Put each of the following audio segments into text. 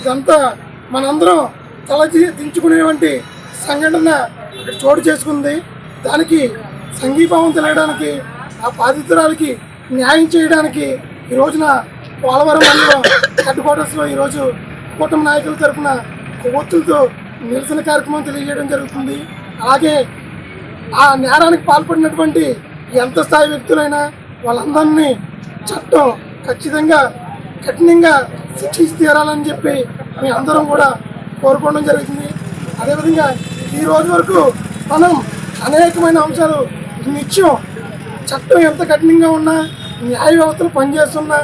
ఇదంతా మనందరం తల దించుకునేటువంటి సంఘటన ఇక్కడ చోటు చేసుకుంది. దానికి సంఘీభావం తెలియడానికి, ఆ బాధితురాలకి న్యాయం చేయడానికి ఈ రోజున పోలవరం మండలం హెడ్ క్వార్టర్స్లో ఈరోజు కూటమి నాయకుల తరఫున కొవ్వొత్తులతో నిరసన కార్యక్రమం తెలియజేయడం జరుగుతుంది. అలాగే ఆ నేరానికి పాల్పడినటువంటి ఎంత స్థాయి వ్యక్తులైనా వాళ్ళందరినీ చట్టం ఖచ్చితంగా కఠినంగా శిక్షించి తీరాలని చెప్పి మీ అందరం కూడా కోరుకోవడం జరుగుతుంది. అదేవిధంగా ఈ రోజు వరకు మనం అనేకమైన అంశాలు నిత్యం చట్టం ఎంత కఠినంగా ఉన్నా, న్యాయ వ్యవస్థలు పనిచేస్తున్నా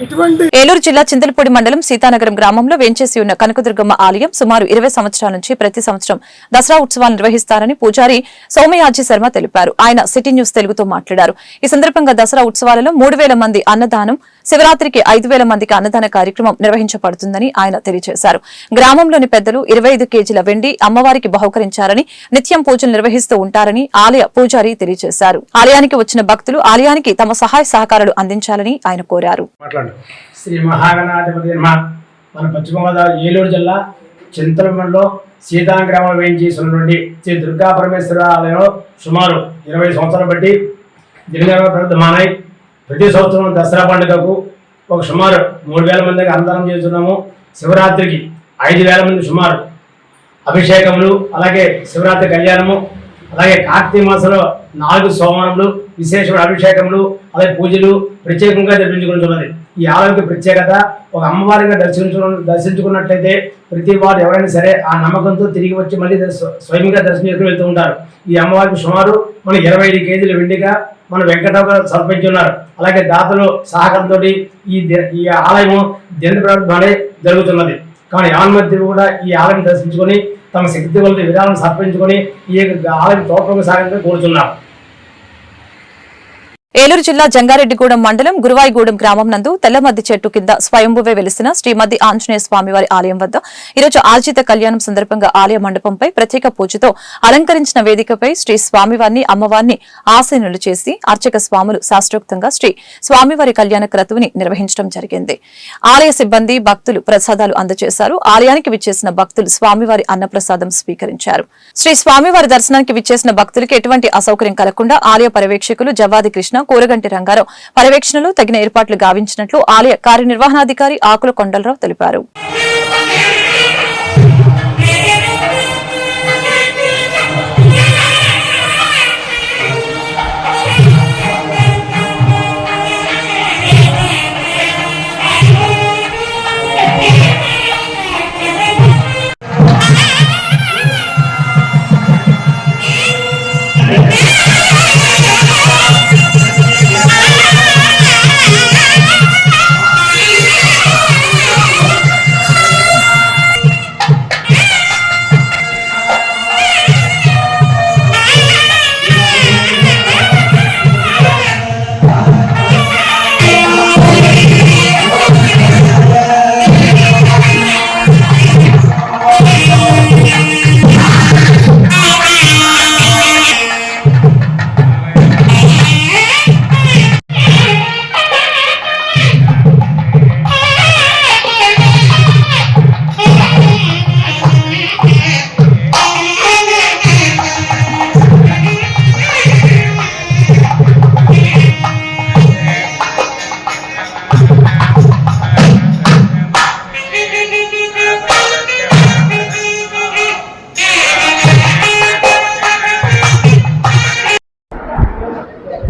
ఇటువంటి ఏలూరు జిల్లా చింతలపూడి మండలం సీతానగరం గ్రామంలో వేంచేసి ఉన్న కనకదుర్గమ్మ ఆలయం సుమారు 20 సంవత్సరాల నుంచి ప్రతి సంవత్సరం దసరా ఉత్సవాలు నిర్వహిస్తారని పూజారి సోమయాజీ శర్మ తెలిపారు. ఆయన సిటీ న్యూస్ తెలుగుతో మాట్లాడారు. ఈ సందర్భంగా దసరా ఉత్సవాలలో 3000 మంది అన్నదానం, శివరాత్రికి 5000 మందికి అన్నదాన కార్యక్రమం నిర్వహించబడుతుందని ఆయన తెలియజేశారు. గ్రామంలోని పెద్దలు 25 కేజీల వెండి అమ్మవారికి బహుకరించారని, నిత్యం పూజలు నిర్వహిస్తూ ఉంటారని ఆలయ పూజారి తెలియజేశారు. ఆలయానికి వచ్చిన భక్తులు ఆలయానికి తమ సహాయ సహకారాలు అందించాలని ఆయన కోరారు. శ్రీ మహాగణాధిపతి నమః. మన పశ్చిమ గోదావరి ఏలూరు జిల్లా చింతలపూడిలో సీతానగరం గ్రామంలో వేయించేసినటువంటి శ్రీ దుర్గా పరమేశ్వర ఆలయంలో సుమారు 20 సంవత్సరాలు బట్టి దినమానాయి. ప్రతి సంవత్సరం దసరా పండుగకు ఒక సుమారు 3000 మందికి అన్నదానం చేస్తున్నాము. శివరాత్రికి 5000 మంది సుమారు అభిషేకములు, అలాగే శివరాత్రి కళ్యాణము, అలాగే కార్తీక మాసంలో 4 సోమవారములు విశేషమైన అభిషేకములు, అలాగే పూజలు ప్రత్యేకంగా జరిపించుకుంటున్నది. ఈ ఆలయానికి ప్రత్యేకత, ఒక అమ్మవారిగా దర్శించుకున్నట్లయితే ప్రతి వారు ఎవరైనా సరే ఆ నమ్మకంతో తిరిగి వచ్చి మళ్ళీ స్వయంగా దర్శనం చేసుకుని వెళ్తూ ఉంటారు. ఈ అమ్మవారికి సుమారు మన 25 కేజీల వెండిగా మన వెంకటరావు గారు సమర్పించున్నారు. అలాగే దాతలు సహకారంతో ఈ ఆలయము దినప్రవర్తన జరుగుతున్నది. కానీ యావన్మధ్య కూడా ఈ ఆలయం దర్శించుకొని తమ శక్తి కొలది విధానం సమర్పించుకొని ఈ ఆలయం తోటంగా సాగాలని కోరుతున్నారు. ఏలూరు జిల్లా జంగారెడ్డిగూడెం మండలం గురువాయిగూడెం గ్రామం నందు తెల్లమద్ది చెట్టు కింద స్వయంభువే వెలిసిన శ్రీమద్ది ఆంజనేయ స్వామివారి ఆలయం వద్ద ఈరోజు ఆర్జిత కళ్యాణం సందర్భంగా ఆలయ మండపంపై ప్రత్యేక పూజతో అలంకరించిన వేదికపై శ్రీ స్వామివారిని అమ్మవారిని ఆసీనులు చేసి అర్చక స్వాములు శాస్త్రోక్తంగా శ్రీ స్వామివారి కళ్యాణ క్రతువుని నిర్వహించడం జరిగింది. ఆలయ సిబ్బంది భక్తులు ప్రసాదాలు అందజేశారు. ఆలయానికి విచ్చేసిన భక్తులు స్వామివారి అన్నప్రసాదం స్వీకరించారు. శ్రీ స్వామివారి దర్శనానికి విచ్చేసిన భక్తులకి ఎటువంటి అసౌకర్యం కలగకుండా ఆలయ పర్యవేక్షకులు జవ్వాది కృష్ణ, కూరగంటి రంగారావు పర్యవేక్షణలో తగిన ఏర్పాట్లు గావించినట్లు ఆలయ కార్యనిర్వహణాధికారి ఆకుల కొండలరావు తెలిపారు.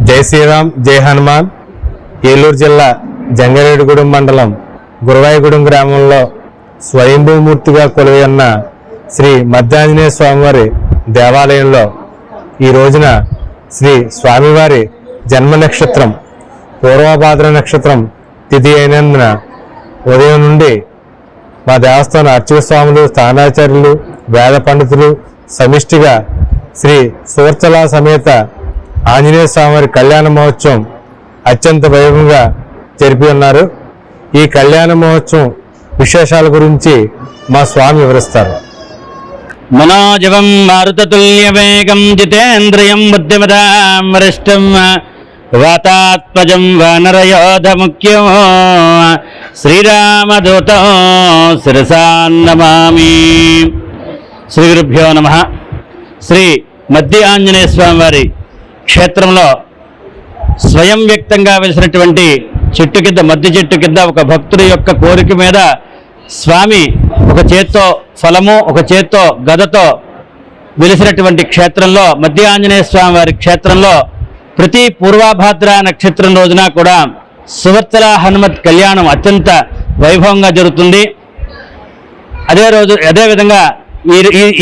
జై శ్రీరామ్, జై హనుమాన్. ఏలూరు జిల్లా జంగారెడ్డిగూడెం మండలం గురువాయిగూడెం గ్రామంలో స్వయంభూమూర్తిగా కొలువై ఉన్న శ్రీ మద్దాంజనేయ స్వామివారి దేవాలయంలో ఈ రోజున శ్రీ స్వామివారి జన్మ నక్షత్రం పూర్వభాద్ర నక్షత్రం తిథి అయినందున ఉదయం నుండి మా దేవస్థాన అర్చక స్వాములు, స్థానాచార్యులు, వేద పండితులు సమిష్టిగా శ్రీ సూర్చల సమేత ఆంజనేయ స్వామివారి కళ్యాణ మహోత్సవం అత్యంత వైభవంగా జరిపి ఉన్నారు. ఈ కళ్యాణ మహోత్సవం విశేషాల గురించి మా స్వామి వివరిస్తారు. మనోజవం మారుతతుల్యవేగం జితేంద్రియం బుద్ధిమతాం వరిష్టం వాతాత్మజం వానరయోధముఖ్యం శ్రీరామదూతం శిరసా నమామి. శ్రీ గురుభ్యో నమః. శ్రీ మద్ది ఆంజనేయ స్వామి వారి క్షేత్రంలో స్వయం వ్యక్తంగా వెలిసినటువంటి చెట్టు కింద, మద్ది చెట్టు కింద ఒక భక్తుడి యొక్క కోరిక మీద స్వామి ఒక చేత్తో ఫలము, ఒక చేత్తో గదతో వెలిసినటువంటి క్షేత్రంలో, మద్ది ఆంజనేయ స్వామి వారి క్షేత్రంలో ప్రతి పూర్వాభాద్ర నక్షత్రం రోజున కూడా సువర్తల హనుమత్ కళ్యాణం అత్యంత వైభవంగా జరుగుతుంది. అదేవిధంగా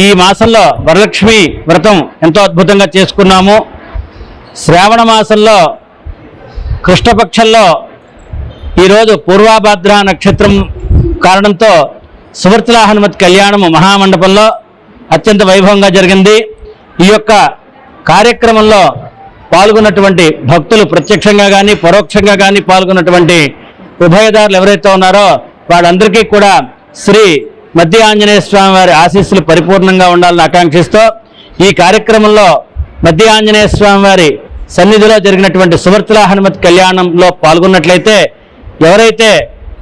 ఈ మాసంలో వరలక్ష్మి వ్రతం ఎంతో అద్భుతంగా చేసుకున్నాము. శ్రావణ మాసంలో కృష్ణపక్షంలో ఈరోజు పూర్వాభాద్ర నక్షత్రం కారణంతో సువర్తల హనుమత్ కళ్యాణము మహామండపంలో అత్యంత వైభవంగా జరిగింది. ఈ యొక్క కార్యక్రమంలో పాల్గొన్నటువంటి భక్తులు ప్రత్యక్షంగా కానీ పరోక్షంగా కానీ పాల్గొన్నటువంటి ఉభయదారులు ఎవరైతే ఉన్నారో వాళ్ళందరికీ కూడా శ్రీ మద్ది ఆంజనేయ స్వామి వారి ఆశీస్సులు పరిపూర్ణంగా ఉండాలని ఆకాంక్షిస్తూ ఈ కార్యక్రమంలో మద్ది ఆంజనేయ స్వామి వారి సన్నిధిలో జరిగినటువంటి సువర్తల హనుమత్ కళ్యాణంలో పాల్గొన్నట్లయితే ఎవరైతే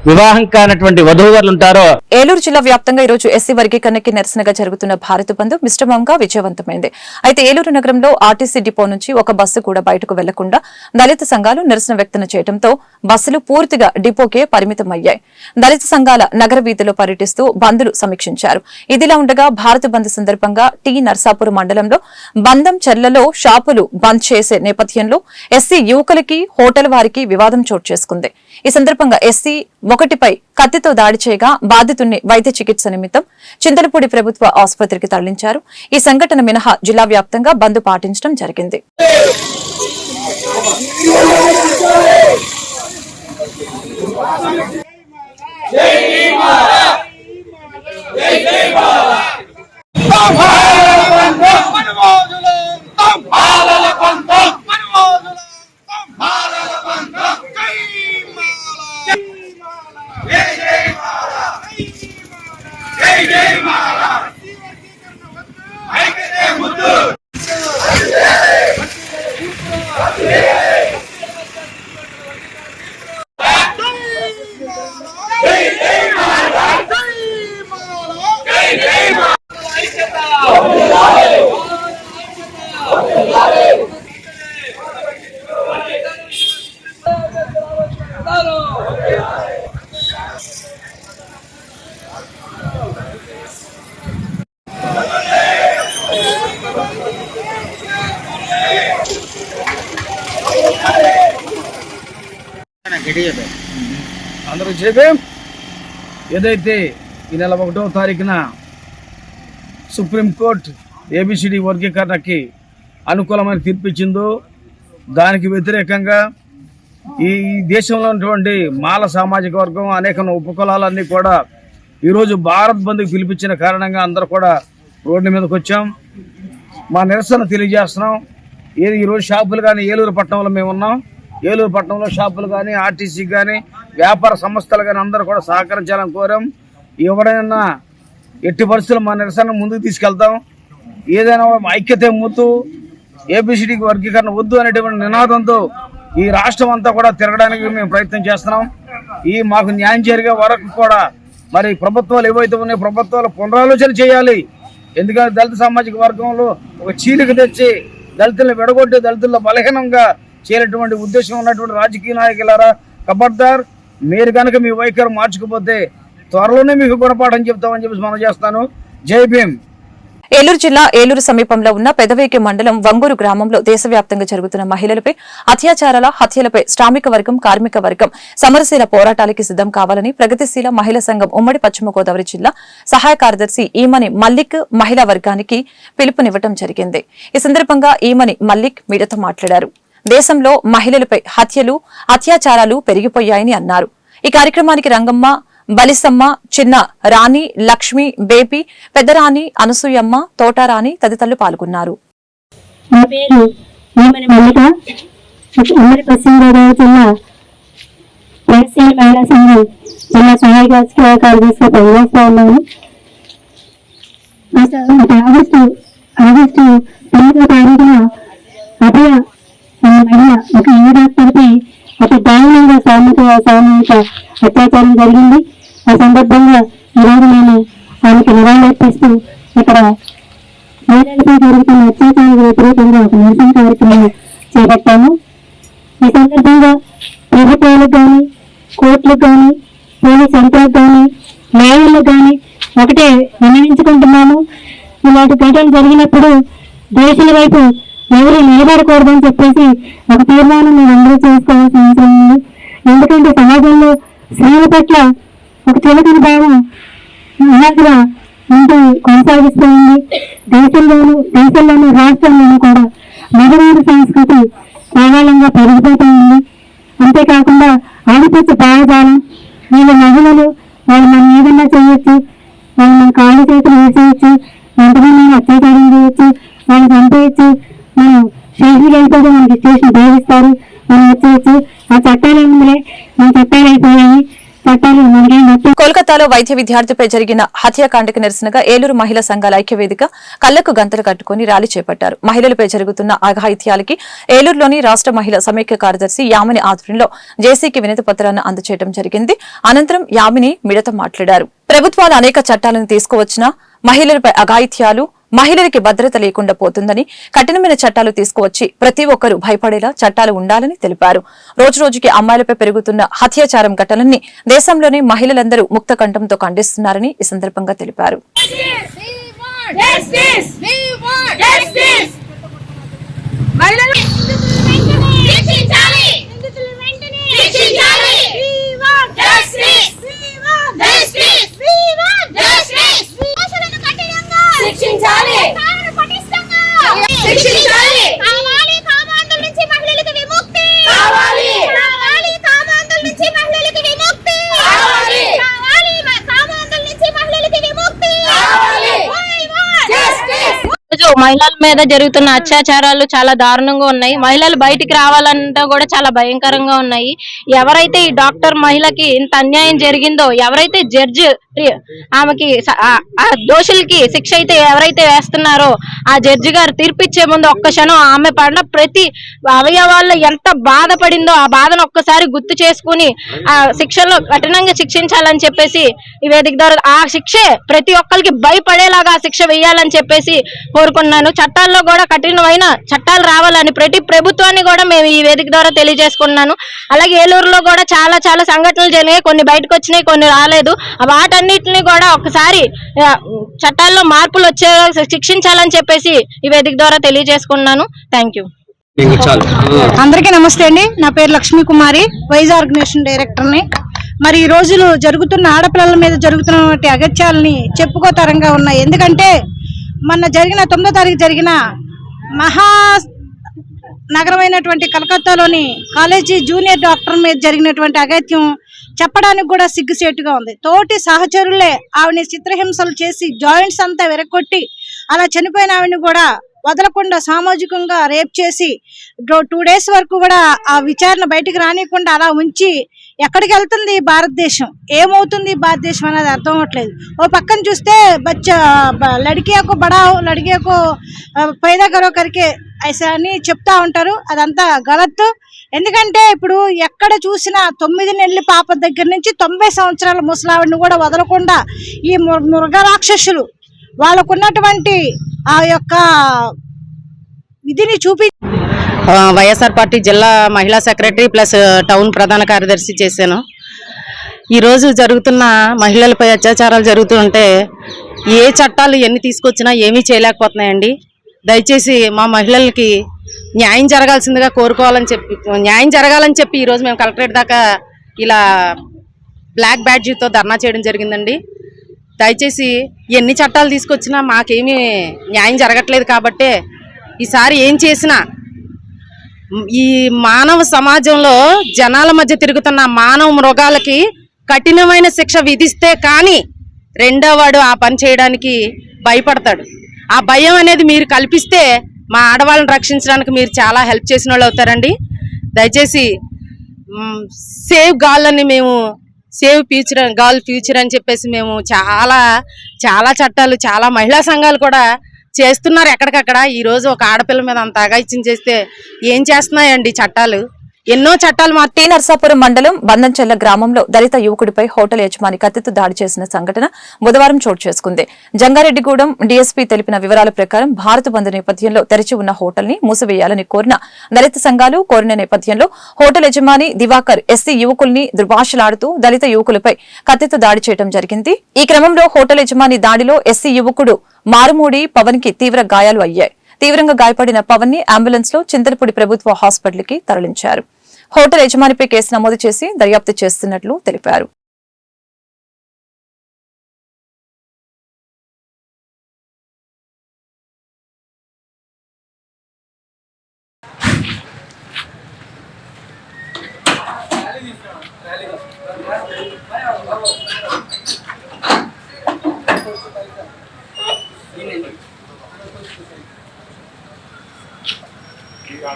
వివాహం కానటువంటి వధూవరులు ఉంటారో. ఏలూరు జిల్లా వ్యాప్తంగా ఈరోజు ఎస్సీ వర్గీకరణకి నిరసనగా జరుగుతున్న భారత్ బంద్ మిశ్రమంగా విజయవంతమైంది. అయితే ఏలూరు నగరంలో ఆర్టీసీ డిపో నుంచి ఒక బస్సు కూడా బయటకు వెళ్లకుండా దళిత సంఘాలు నిరసన వ్యక్తం చేయడంతో బస్సులు పూర్తిగా డిపోకే పరిమితమయ్యాయి. దళిత సంఘాల నగర వీధిలో పర్యటిస్తూ బంద్లు సమీక్షించారు. ఇదిలా ఉండగా భారత్ బంద్ సందర్భంగా టీ నర్సాపూర్ మండలంలో బందం చెర్లలో షాపులు బంద్ చేసే నేపథ్యంలో ఎస్సీ యువకులకి హోటల్ వారికి వివాదం చోటు చేసుకుంది. ఈ సందర్భంగా ఎస్సీ ఒకటిపై కత్తితో దాడి చేయగా బాధితుడిని వైద్య చికిత్స నిమిత్తం చింతలపూడి ప్రభుత్వ ఆసుపత్రికి తరలించారు. ఈ సంఘటన మినహా జిల్లా వ్యాప్తంగా బంద్ పాటించడం జరిగింది. అందరూ చేద్దాం. ఏదైతే ఈ నెల 1వ తారీఖున సుప్రీంకోర్టు ఏబిసిడి వర్గీకరణకి అనుకూలమైన తీర్పు ఇచ్చిందో దానికి వ్యతిరేకంగా ఈ దేశంలో ఉన్నటువంటి మాల సామాజిక వర్గం అనేక ఉపకులాలన్నీ కూడా ఈరోజు భారత్ బంద్కి పిలిపించిన కారణంగా అందరూ కూడా రోడ్డు మీదకి వచ్చాం. మా నిరసన తెలియజేస్తున్నాం. ఈరోజు షాపులు కానీ ఏలూరు పట్టణంలో మేము ఉన్నాం. ఏలూరు పట్టణంలో షాపులు కానీ ఆర్టీసీ కానీ వ్యాపార సంస్థలు కానీ అందరూ కూడా సహకరించాలని కోరాం. ఎవరైనా ఎట్టి పరిస్థితుల్లో మా నిరసన ముందుకు తీసుకెళ్తాం. ఏదైనా ఐక్యత ముద్దు ఏబిసిడి వర్గీకరణ వద్దు అనేటువంటి నినాదంతో ఈ రాష్ట్రం అంతా కూడా తిరగడానికి మేము ప్రయత్నం చేస్తున్నాం. మాకు న్యాయం జరిగే వరకు కూడా మరి ప్రభుత్వాలు ఏవైతే ఉన్నాయో ప్రభుత్వాలు పునరాలోచన చేయాలి. ఎందుకంటే దళిత సామాజిక వర్గంలో ఒక చీలిక తెచ్చి దళితులను విడగొట్టి దళితుల్లో బలహీనంగా చేరేటువంటి ఉద్దేశం ఉన్నటువంటి రాజకీయ నాయకులారా, ఖబర్దార్, మీరు కనుక మీ వైఖరి మార్చుకోకపోతే త్వరలోనే మీకు గుణపాఠం చెప్తామని చెప్పి మనం చేస్తాను. జై భీమ్. ఏలూరు జిల్లా ఏలూరు సమీపంలో ఉన్న పెదవేకి మండలం వంగూరు గ్రామంలో దేశవ్యాప్తంగా జరుగుతున్న మహిళలపై అత్యాచారాల హత్యలపై శ్రామిక వర్గం కార్మిక వర్గం సమరశీల పోరాటాలకి సిద్దం కావాలని ప్రగతిశీల మహిళా సంఘం ఉమ్మడి పశ్చిమ గోదావరి జిల్లా సహాయ కార్యదర్శి ఈమని మల్లిక్ మహిళా వర్గానికి పిలుపునివ్వడం జరిగింది. ఈ సందర్భంగా ఈమని మల్లిక్ మీడియాతో మాట్లాడారు. దేశంలో మహిళలపై హత్యలు అత్యాచారాలు పెరిగిపోయాయని అన్నారు. ఈ కార్యక్రమానికి రంగమ్మ, బలిసమ్మ, చిన్న రాణి, లక్ష్మి, బేబీ, పెద్దరాణి, అనసూయమ్మ, తోటారాణి తదితరులు పాల్గొన్నారు. నా పేరు ఈమని మల్లిక, ఉమ్మడి పశ్చిమ గోదావరి జిల్లా ప్రగతిశీల మహిళా సంఘం జిల్లా సహాయ కార్యదర్శిగా పనిచేస్తా ఉన్నాను. ఆగస్టు 9వ తారీఖున అభయ మహిళ ఒక యువ డాక్టర్పై అతి దారుణంగా సామూహిక అత్యాచారం జరిగింది. ఆ సందర్భంగా ఈరోజు మేము ఆమెకు నివాళులర్పిస్తూ ఇక్కడ మహిళలపై జరుగుతున్న అత్యాచారానికి వ్యతిరేకంగా ఒక నిరసన కార్యక్రమం చేపట్టాము. ఈ సందర్భంగా ప్రభుత్వాలకు కానీ, కోర్టులకు కానీ, పోలీస్ యంత్రాలకు కానీ, న్యాయాలకు కానీ ఒకటే విన్నవించుకుంటున్నాము. ఇలాంటి ఘటనలు జరిగినప్పుడు దేశాల వైపు ఎవరు నిలబడకూడదని చెప్పేసి ఒక తీర్మానం మీరు అందరూ చేసుకోవాల్సిన అవసరం ఉంది. ఎందుకంటే సమాజంలో స్త్రీల పట్ల ఒక చులకన భావం ఇలాగా ఉంటూ కొనసాగిస్తూ ఉంది. దేశంలోని రాష్ట్రంలోనూ కూడా మగవారి సంస్కృతి కేవలంగా పెరిగిపోతూ ఉంది. అంతేకాకుండా ఆడిపచ్చ భావజాలం, వీళ్ళ మహిళలు వాళ్ళు మనం ఏదన్నా చేయొచ్చు, వాళ్ళు మన కాళ్ళు చేతులు వేసేయచ్చు, ఎంతమంది అత్యాచారం చేయొచ్చు, వాళ్ళు చంపేయచ్చు, మనం స్టేషన్కి వెళ్ళిపోతే మనకి స్టేషన్ భావిస్తారు, మనం వచ్చేయచ్చు. ఆ చట్టాలు ఏముందిలే, మన చట్టాలు అయిపోయాయి, చట్టాలు మనకేం నచ్చ. కోల్కతాలో వైద్య విద్యార్థిపై జరిగిన హత్యాకాండకు నిరసనగా ఏలూరు మహిళా సంఘాల ఐక్యవేదిక కళ్లకు గంతలు కట్టుకుని ర్యాలీ చేపట్టారు. మహిళలపై జరుగుతున్న అఘాయిత్యాలకి ఏలూరులోని రాష్ట్ర మహిళా సమైక్య కార్యదర్శి యామిని ఆధ్వర్యంలో జేసీకి వినతి పత్రాన్ని అందజేయడం జరిగింది. అనంతరం యామిని మిడత మాట్లాడారు. ప్రభుత్వాలు అనేక చట్టాలను తీసుకువచ్చినా మహిళలపై అఘాయిత్యాలు, మహిళలకి భద్రత లేకుండా పోతుందని కఠినమైన చట్టాలు తీసుకువచ్చి ప్రతి ఒక్కరూ భయపడేలా చట్టాలు ఉండాలని తెలిపారు. రోజురోజుకి అమ్మాయిలపై పెరుగుతున్న హత్యాచారం ఘటనల్ని దేశంలోని మహిళలందరూ ముక్త కంఠంతో ఖండిస్తున్నారని ఈ సందర్భంగా తెలిపారు. మహిళల మీద జరుగుతున్న అత్యాచారాలు చాలా దారుణంగా ఉన్నాయి. మహిళలు బయటికి రావాలంటే కూడా చాలా భయంకరంగా ఉన్నాయి. ఎవరైతే ఈ డాక్టర్ మహిళకి ఇంత అన్యాయం జరిగిందో, ఎవరైతే జడ్జి ఆమెకి దోషులకి శిక్ష అయితే ఎవరైతే వేస్తున్నారో ఆ జడ్జి గారు తీర్పిచ్చే ముందు ఒక్క క్షణం ఆమె పడిన ప్రతి అవయవాల్లో ఎంత బాధపడిందో ఆ బాధను ఒక్కసారి గుర్తు చేసుకుని ఆ శిక్షలో కఠినంగా శిక్షించాలని చెప్పేసి ఈ వేదిక ద్వారా ఆ శిక్షే ప్రతి ఒక్కరికి భయపడేలాగా ఆ శిక్ష వేయాలని చెప్పేసి కోరుకున్నాను. చట్టాల్లో కూడా కఠినమైన చట్టాలు రావాలని ప్రతి ప్రభుత్వాన్ని కూడా మేము ఈ వేదిక ద్వారా తెలియజేసుకున్నాను. అలాగే ఏలూరులో కూడా చాలా సంఘటనలు జరిగాయి. కొన్ని బయటకు వచ్చినాయి, కొన్ని రాలేదు. వాటన్నిటిని కూడా ఒకసారి చట్టాల్లో మార్పులు వచ్చే శిక్షించాలని చెప్పేసి ఈ వేదిక ద్వారా తెలియజేసుకున్నాను. Thank you. అందరికీ నమస్తే అండి. నా పేరు లక్ష్మీ కుమారి, వైజ్ ఆర్గనైజేషన్ డైరెక్టర్ని. మరి ఈ రోజులు జరుగుతున్న ఆడపిల్లల మీద జరుగుతున్నటువంటి అగత్యాలని చెప్పుకోతరంగా ఉన్నాయి. ఎందుకంటే మొన్న జరిగిన 9వ తారీఖు జరిగిన మహా నగరమైనటువంటి కలకత్తాలోని కాలేజీ జూనియర్ డాక్టర్ మీద జరిగినటువంటి అగత్యం చెప్పడానికి కూడా సిగ్గుసేటుగా ఉంది. తోటి సహచరులే ఆవిడని చిత్రహింసలు చేసి జాయింట్స్ అంతా విరగొట్టి అలా చనిపోయిన ఆవిడని కూడా వదలకుండా సామాజికంగా రేప్ చేసి 2 days వరకు కూడా ఆ విచారణ బయటకు రానియకుండా అలా ఉంచి ఎక్కడికి వెళ్తుంది భారతదేశం, ఏమవుతుంది భారతదేశం అనేది అర్థం అవ్వట్లేదు. ఓ పక్కన చూస్తే లడికేకు బడావు లడికేకు పైదా కరో కరికే ఐసా అని చెప్తా ఉంటారు. అదంతా గలత్తు. ఎందుకంటే ఇప్పుడు ఎక్కడ చూసినా 9 నెలల పాప దగ్గర నుంచి 90 సంవత్సరాల ముసలావిడిని కూడా వదలకుండా ఈ మృగరాక్షసులు వాళ్ళకున్నటువంటి ఆ యొక్క విధిని చూపి వైఎస్ఆర్ పార్టీ జిల్లా మహిళా సెక్రటరీ ప్లస్ టౌన్ ప్రధాన కార్యదర్శి చేశాను. ఈరోజు జరుగుతున్న మహిళలపై అత్యాచారాలు జరుగుతుంటే ఏ చట్టాలు ఎన్ని తీసుకొచ్చినా ఏమీ చేయలేకపోతున్నాయండి. దయచేసి మా మహిళలకి న్యాయం జరగాల్సిందిగా న్యాయం జరగాలని చెప్పి ఈరోజు మేము కలెక్టరేట్ దాకా ఇలా బ్లాక్ బ్యాడ్జీతో ధర్నా చేయడం జరిగిందండి. దయచేసి ఎన్ని చట్టాలు తీసుకొచ్చినా మాకేమీ న్యాయం జరగట్లేదు. కాబట్టే ఈసారి ఏం చేసినా ఈ మానవ సమాజంలో జనాల మధ్య తిరుగుతున్న మానవ మృగాలకి కఠినమైన శిక్ష విధిస్తే కానీ రెండో వాడు ఆ పని చేయడానికి భయపడతాడు. ఆ భయం అనేది మీరు కల్పిస్తే మా ఆడవాళ్ళని రక్షించడానికి మీరు చాలా హెల్ప్ చేసిన వాళ్ళు అవుతారండి. దయచేసి సేవ్ గాల్ అని మేము గాల్ ఫ్యూచర్ అని చెప్పేసి మేము చాలా చట్టాలు చాలా మహిళా సంఘాలు కూడా చేస్తున్నారు ఎక్కడికక్కడ. ఈ రోజు ఒక ఆడపిల్ల మీద అంత అఘాయిత్యం చేస్తే ఏం చేస్తున్నాయండి చట్టాలు? ఎన్నో చట్టాలు టీ నర్సాపురం మండలం బందంచెల్ల గ్రామంలో దళిత యువకుడిపై హోటల్ యజమాని కత్తితో దాడి చేసిన సంఘటన బుధవారం చోటు చేసుకుంది. జంగారెడ్డిగూడెం డీఎస్పీ తెలిపిన వివరాల ప్రకారం భారత్ బంద్ నేపథ్యంలో తెరిచి ఉన్న హోటల్ ని మూసివేయాలని కోరిన దళిత సంఘాలు కోరిన నేపథ్యంలో హోటల్ యజమాని దివాకర్ ఎస్సీ యువకుల్ని దుర్భాషలాడుతూ దళిత యువకులపై కత్తితో దాడి చేయడం జరిగింది. ఈ క్రమంలో హోటల్ యజమాని దాడిలో ఎస్సీ యువకుడు మారుమూడి పవన్ కి తీవ్ర గాయాలు అయ్యాయి. తీవ్రంగా గాయపడిన పవన్ ని అంబులెన్స్ లో చింతలపూడి ప్రభుత్వ హాస్పిటల్ కి తరలించారు. హోటల్ యజమానిపై కేసు నమోదు చేసి దర్యాప్తు చేస్తున్నట్లు తెలిపారు.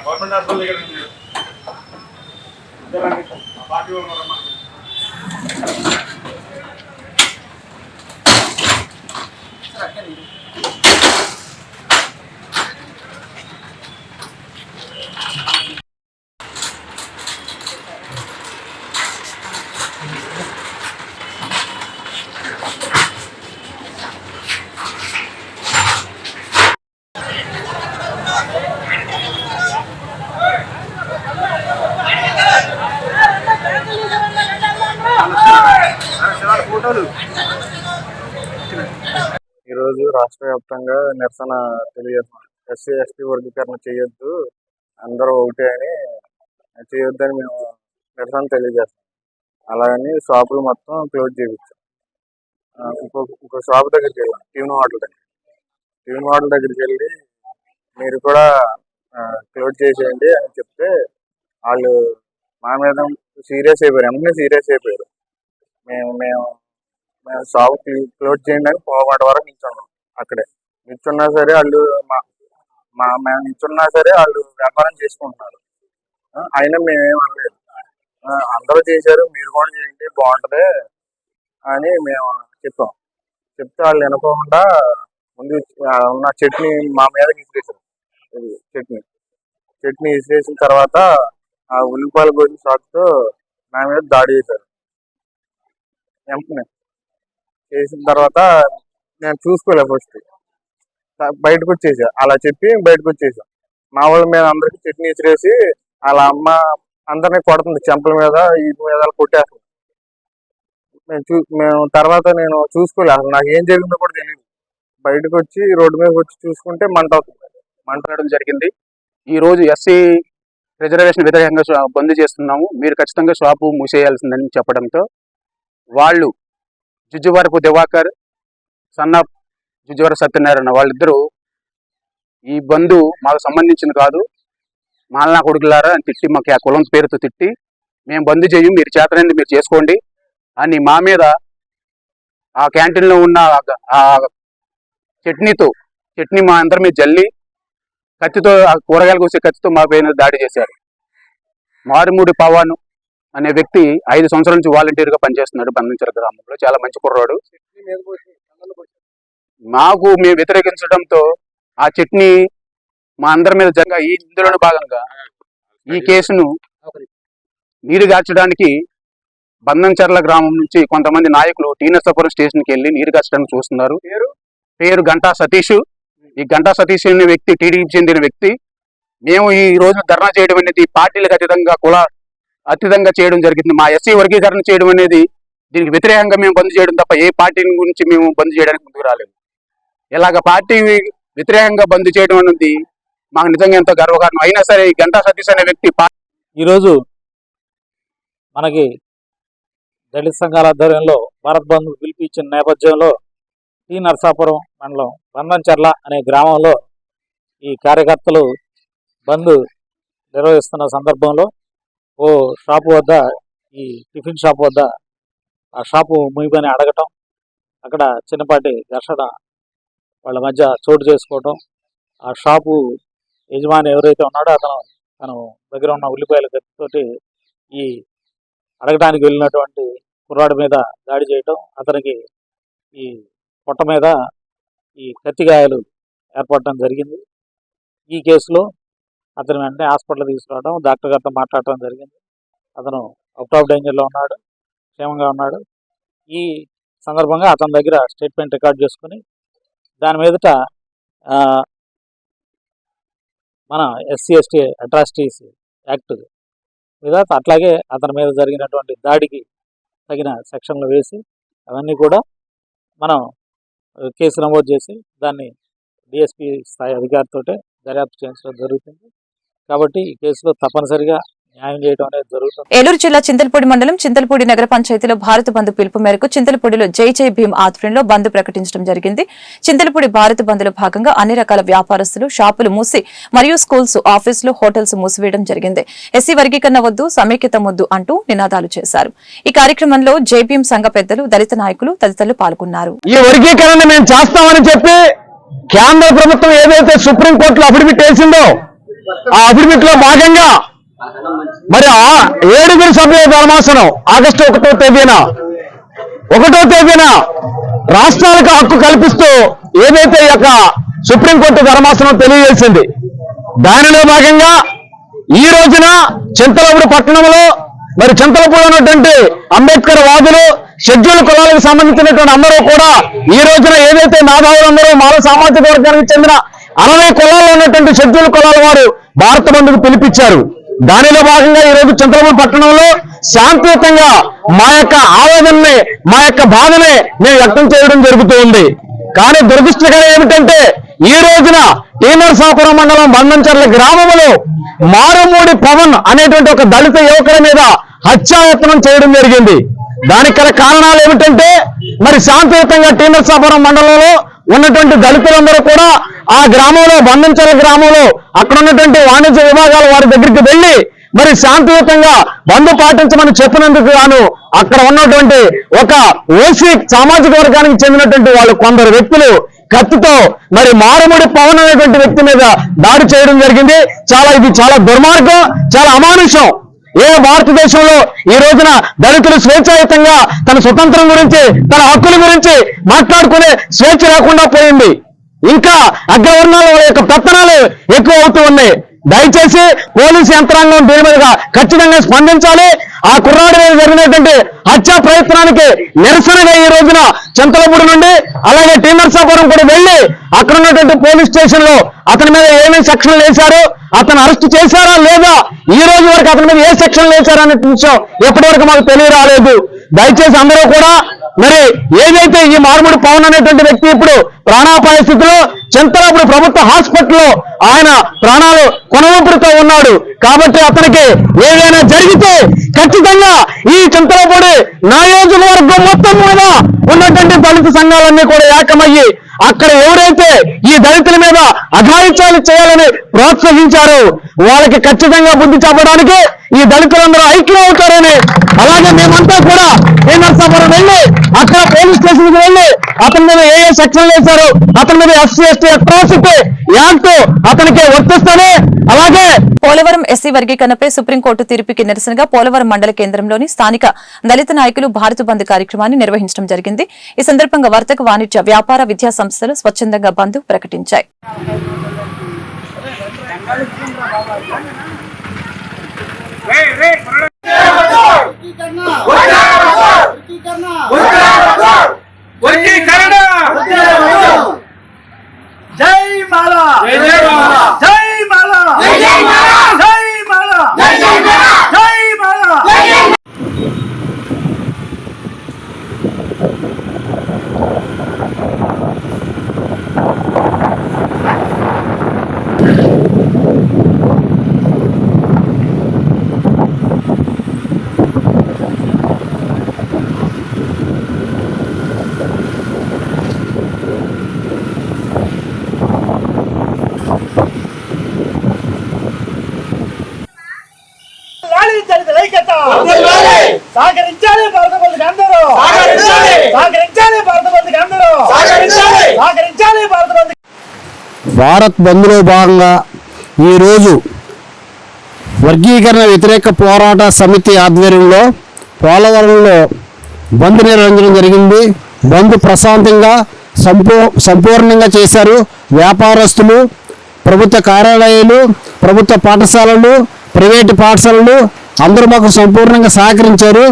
గవర్నమెంట్ హాస్పిటల్ దగ్గర పార్టీ ఉన్నారమ్మా. ఈరోజు రాష్ట్ర వ్యాప్తంగా నిరసన తెలియజేస్తున్నాం. ఎస్సీ ఎస్టీ వర్గీకరణ చేయొద్దు, అందరూ ఒకటే అని చేయొద్దని మేము నిరసన తెలియజేస్తాం. అలాగని షాపులు మొత్తం క్లోజ్ చేయించాం. ఇంకో షాప్ దగ్గరికి వెళ్ళాం, ట్యూన్ హోటల్ దగ్గరికి వెళ్ళి మీరు కూడా క్లోజ్ చేసేయండి అని చెప్తే వాళ్ళు మా మీద సీరియస్ అయిపోయారు. వెంటనే సీరియస్ అయిపోయారు. మేము షాప్ క్లోజ్ చేయండి అని పోగొట్ట వరకు నిల్చున్నాం. అక్కడే నిల్చున్నా సరే వాళ్ళు మేము నిల్చున్నా సరే వాళ్ళు వ్యాపారం చేసుకుంటున్నారు. అయినా మేమేం అనలేదు. అందరూ చేశారు, మీరు కూడా చేయండి బాగుంటది అని మేము చెప్తే వాళ్ళు వినకుండా ముందు ఉన్న చట్నీ మా మీద విసిరేసారు. చట్నీ విసిరేసిన తర్వాత ఆ ఉల్లిపాయల గురించి షాక్తో నా మీద దాడి చేశారు. వెంటనే చేసిన తర్వాత నేను చూసుకోలే, ఫస్ట్ బయటకు వచ్చేసా. అలా చెప్పి బయటకు వచ్చేసాం. మా వాళ్ళ మీద అందరికి చట్నీ ఇసిరేసి వాళ్ళ అమ్మ అందరినీ కొడుతుంది, చెంపల మీద ఈ మీద కొట్టేస్తుంది. మేము తర్వాత నేను చూసుకోలే, అసలు నాకు ఏం జరిగిందో కూడా తెలియదు. బయటకు వచ్చి రోడ్డు మీద వచ్చి చూసుకుంటే మంట అవుతుంది. మంటడం జరిగింది. ఈ రోజు ఎస్సీ రిజర్వేషన్ వ్యతిరేకంగా బంద్ చేస్తున్నాము, మీరు ఖచ్చితంగా షాపు మూసేయాల్సిందని చెప్పడంతో వాళ్ళు జుజ్జువరపు దివాకర్ సన్నాఫ్ జుజ్జువర సత్యనారాయణ వాళ్ళిద్దరూ ఈ బంధు మాకు సంబంధించింది కాదు, మాలనా కొడుకులారా అని తిట్టి, మాకు ఆ కులం పేరుతో తిట్టి, మేము బంద్ చేయం, మీరు చేతనండి మీరు చేసుకోండి అని మా మీద ఆ క్యాంటీన్లో ఉన్న ఆ చట్నీ మా అందరి మీద జల్లి కత్తితో కూరగాయలు కోసే కత్తితో మా పైన దాడి చేశారు. మారుమూడి పవన్ అనే వ్యక్తి 5 సంవత్సరాల నుంచి వాలంటీర్గా పనిచేస్తున్నాడు బందంచెల గ్రామంలో. చాలా మంచి కుర్రాడు. మేము వ్యతిరేకించడంతో ఆ చట్నీ మా అందరి మీద జరగా ఇందులోని భాగంగా ఈ కేసును నీరుగార్చడానికి బందంచెర్ల గ్రామం నుంచి కొంతమంది నాయకులు టీ నర్సాపురం స్టేషన్కి వెళ్ళి నీరుగార్చడానికి చూస్తున్నారు. పేరు గంటా సతీష్. ఈ గంటా సతీష్ అనే వ్యక్తి టీడీపీ చెందిన వ్యక్తి. మేము ఈ రోజు ధర్నా చేయడం అనేది పార్టీలకు అతీతంగా అతీతంగా చేయడం జరిగింది. మా ఎస్సీ వర్గీకరణ చేయడం అనేది దీనికి వ్యతిరేకంగా మేము బంద్ చేయడం తప్ప ఏ పార్టీ గురించి మేము బంద్ చేయడానికి ముందుకు రాలేదు. ఇలాగ పార్టీ వ్యతిరేకంగా బంద్ చేయడం అనేది మాకు నిజంగా ఎంతో గర్వకారణం. అయినా సరే ఈ గంటా సతీష్ అనే వ్యక్తి ఈరోజు మనకి దళిత సంఘాల ఆధ్వర్యంలో భారత్ బంద్ పిలిపించిన నేపథ్యంలో టీ నర్సాపురం మండలం బందంచెర్ల అనే గ్రామంలో ఈ కార్యకర్తలు బంద్ నిర్వహిస్తున్న సందర్భంలో ఓ షాపు వద్ద, ఈ టిఫిన్ షాప్ వద్ద ఆ షాపు ముగిపోయి అడగటం, అక్కడ చిన్నపాటి ఘర్షణ వాళ్ళ మధ్య చోటు చేసుకోవటం, ఆ షాపు యజమాని ఎవరైతే ఉన్నాడో తను దగ్గర ఉన్న ఉల్లిపాయల కత్తితోటి ఈ అడగటానికి వెళ్ళినటువంటి కుర్రాడి మీద దాడి చేయటం, అతనికి ఈ పొట్ట మీద ఈ కత్తిగాయాలు ఏర్పడటం జరిగింది. ఈ కేసులో అతను వెంటనే హాస్పిటల్ తీసుకురావడం, డాక్టర్ గారితో మాట్లాడటం జరిగింది. అతను అవుట్ ఆఫ్ డేంజర్లో ఉన్నాడు, క్షేమంగా ఉన్నాడు. ఈ సందర్భంగా అతని దగ్గర స్టేట్మెంట్ రికార్డ్ చేసుకుని దాని మీదట మన SC/ST అట్రాసిటీస్ యాక్ట్ మీద, అట్లాగే అతని మీద జరిగినటువంటి దాడికి తగిన సెక్షన్లు వేసి అవన్నీ కూడా మనం కేసు నమోదు చేసి దాన్ని DSP స్థాయి అధికారితో దర్యాప్తు చేయించడం జరుగుతుంది. కాబట్టి ఈ కేసులో తప్పనిసరిగా న్యాయం చేయడం అనేది జరుగుతుంది. ఏలూరు జిల్లా చింతలపూడి మండలం చింతలపూడి నగర పంచాయతీలో భారత్ బంద్ పిలుపు మేరకు చింతలపూడిలో జై జై భీమ్ ఆధ్వర్యంలో బంద్ ప్రకటించడం జరిగింది. చింతలపూడి భారత్ బంద్ లో భాగంగా అన్ని రకాల వ్యాపారస్తులు షాపులు మూసి మరియు స్కూల్స్, ఆఫీసులు, హోటల్స్ మూసివేయడం జరిగింది. ఎస్సీ వర్గీకరణ వద్దు, సమైక్యత వద్దు అంటూ నినాదాలు చేశారు. ఈ కార్యక్రమంలో జై భీమ్ సంఘ పెద్దలు, దళిత నాయకులు తదితరులు పాల్గొన్నారు. ఈ వర్గీకరణ మేము చేస్తామని చెప్పి కేంద్ర ప్రభుత్వం ఏదైతే సుప్రీంకోర్టులో అఫిడవిట్ వేసిందో ఆ అఫిడవిట్ లో భాగంగా మరి 7 సభ్యుల ధర్మాసనం ఆగస్టు 1వ తేదీన రాష్ట్రాలకు హక్కు కల్పిస్తూ ఏదైతే ఈ యొక్క సుప్రీంకోర్టు ధర్మాసనం తెలియజేసింది, దానిలో భాగంగా ఈ రోజున చింతలపూడి పట్టణంలో మరి చింతలపూడి ఉన్నటువంటి అంబేద్కర్ వాదులు, షెడ్యూల్ కులాలకు సంబంధించినటువంటి అందరూ కూడా ఈ రోజున ఏదైతే మేధావులందరూ మాల సామాజిక వర్గానికి చెందిన 60 కులాల్లో ఉన్నటువంటి షెడ్యూల్ కులాల వారు భారత బంద్కు పిలిపించారు. దానిలో భాగంగా ఈ రోజు చింతలపూడి పట్టణంలో శాంతియుతంగా మా యొక్క ఆవేదనని, మా యొక్క బాధని మేము వ్యక్తం చేయడం జరుగుతూ ఉంది. కానీ దురదృష్టకరం ఏమిటంటే ఈ రోజున టీనర్సాపురం మండలం బంధంచర్ల గ్రామంలో మారుమూడి పవన్ అనేటువంటి ఒక దళిత యువకుల మీద హత్యాయత్నం చేయడం జరిగింది. దానికి గల కారణాలు ఏమిటంటే మరి శాంతియుతంగా టీనర్సాపురం మండలంలో ఉన్నటువంటి దళితులందరూ కూడా ఆ గ్రామంలో బంధంచర్ల గ్రామంలో అక్కడ ఉన్నటువంటి వాణిజ్య విభాగాల వారి దగ్గరికి వెళ్లి మరి శాంతియుతంగా బంద్ పాటించమని చెప్పినందుకు గాను అక్కడ ఉన్నటువంటి ఒక ఓసీ సామాజిక వర్గానికి చెందినటువంటి వాళ్ళు కొందరు వ్యక్తులు కత్తితో మరి మారుమూడి పవన్ అనేటువంటి వ్యక్తి మీద దాడి చేయడం జరిగింది. ఇది చాలా దుర్మార్గం, చాలా అమానుషం. భారతదేశంలో ఈ రోజున దళితులు స్వేచ్ఛాయుతంగా తన స్వతంత్రం గురించి, తన హక్కుల గురించి మాట్లాడుకునే స్వేచ్ఛ లేకుండా పోయింది. ఇంకా అగ్రవర్ణాల యొక్క పెత్తనాలు ఎక్కువ అవుతూ ఉన్నాయి. దయచేసి పోలీసు యంత్రాంగం దీని మీద ఖచ్చితంగా స్పందించాలి. ఆ కుర్రాడి మీద జరిగినటువంటి హత్యా ప్రయత్నానికి నిరసనగా ఈ రోజున చింతలపూడి నుండి అలాగే టీనర్సాపురం కూడా వెళ్లి అక్కడ ఉన్నటువంటి పోలీస్ స్టేషన్ లో అతని మీద ఏమేమి సెక్షన్లు వేశారు, అతను అరెస్ట్ చేశారా లేదా, ఈ రోజు వరకు అతని మీద ఏ సెక్షన్లు వేశారనే విషయం ఎప్పటి వరకు మాకు తెలియరాలేదు. దయచేసి అందరూ కూడా మరి ఏదైతే ఈ మారుమూడి పవన్ అనేటువంటి వ్యక్తి ఇప్పుడు ప్రాణాపాయ స్థితిలో చింతలపూడి ప్రభుత్వ హాస్పిటల్లో ఆయన ప్రాణాలు కొనవూపిరితో ఉన్నాడు. కాబట్టి అతనికి ఏదైనా జరిగితే ఖచ్చితంగా ఈ చింతలపూడి నియోజకవర్గం మొత్తం మీద ఉన్నటువంటి దళిత సంఘాలన్నీ కూడా ఏకమయ్యి అక్కడ ఎవరైతే ఈ దళితుల మీద అఘాయిత్యాలు చేయాలని ప్రోత్సహించారో వాళ్ళకి ఖచ్చితంగా బుద్ధి చెప్పడానికి ఈ దళితులందరూ ఐక్యం అవుతారని, అలాగే మేమంతా కూడా టీనర్సాపురం వెళ్ళి అక్కడ పోలీస్ స్టేషన్కి వెళ్ళి అతని మీద ఏ సెక్షన్లు వేశారు, అతని మీద SC/ST అట్రాసిటీ యాక్ట్ అతనికి వర్తిస్తుంది. అలాగే పోలవరం ఎస్సీ వర్గీకరణపై సుప్రీంకోర్టు తీర్పుకి నిరసనగా పోలవరం మండల కేంద్రంలోని స్థానిక దళిత నాయకులు భారత్ బంద్ కార్యక్రమాన్ని నిర్వహించడం జరిగింది. ఈ సందర్భంగా వర్తక, వాణిజ్య, వ్యాపార, విద్యా సంస్థలు స్వచ్ఛందంగా బంద్ ప్రకటించాయి. జై మాలా, జై మాలా, జై మాలా, జై మాలా, జై మాలా, జై మాలా, జై మాలా. సహకరించాలి భారత బంద్కి అందరూ, సహకరించాలి భారత బంద్కి అందరూ, సహకరించాలి భారత బంద్కి. భారత్ బంద్లో భాగంగా ఈరోజు వర్గీకరణ వ్యతిరేక పోరాట సమితి ఆధ్వర్యంలో పోలవరంలో బంద్ నిర్వహించడం జరిగింది. బంద్ ప్రశాంతంగా సంపూర్ణంగా చేశారు. వ్యాపారస్తులు, ప్రభుత్వ కార్యాలయాలు, ప్రభుత్వ పాఠశాలలు, ప్రైవేటు పాఠశాలలు అందరూ మాకు సంపూర్ణంగా సహకరించారు.